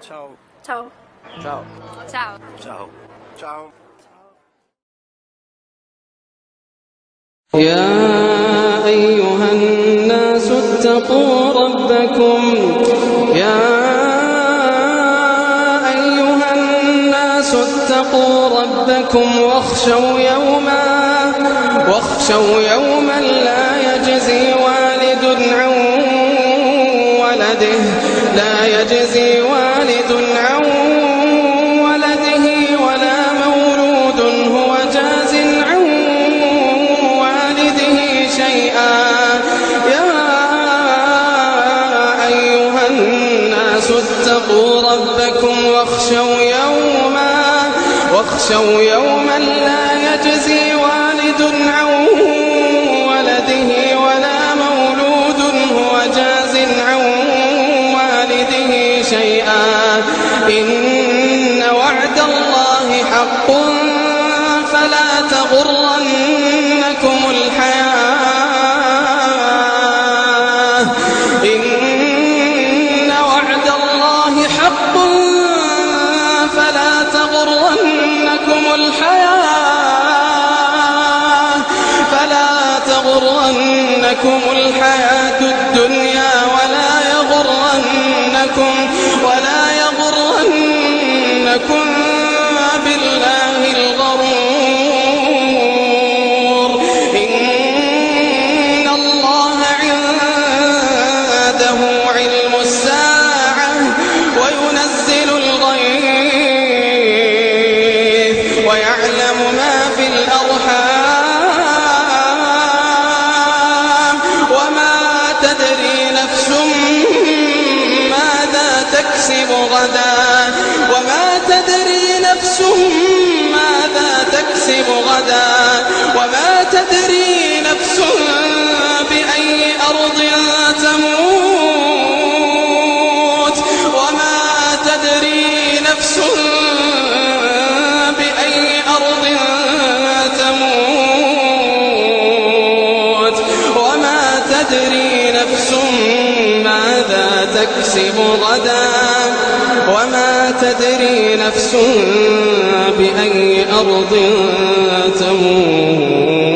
Ciao. Ciao. Ciao. Ciao. Ciao. Ciao. يا أيها الناس اتقوا ربكم واخشوا يوما لا يجزي والد عن ولده ولا مولود هو جاز عن والده شيئا. يا أيها الناس اتقوا ربكم واخشوا يوما لا يجزي والد عن ولده ولا مولود هو جاز عن والده شيئا. إن وعد الله حق فلا تغرنكم الحياة الدنيا ولا يغرنكم بالله الغرور. إن الله عنده علم الساعة وينزل الغيث ويعلم ما في الأرحام وما تدري نفس ماذا تكسب غدا وما تدري نفس بأي أرض تموت وما تدري نفس ماذا تكسب غدا وما تدري نفس بأي أرض تموت.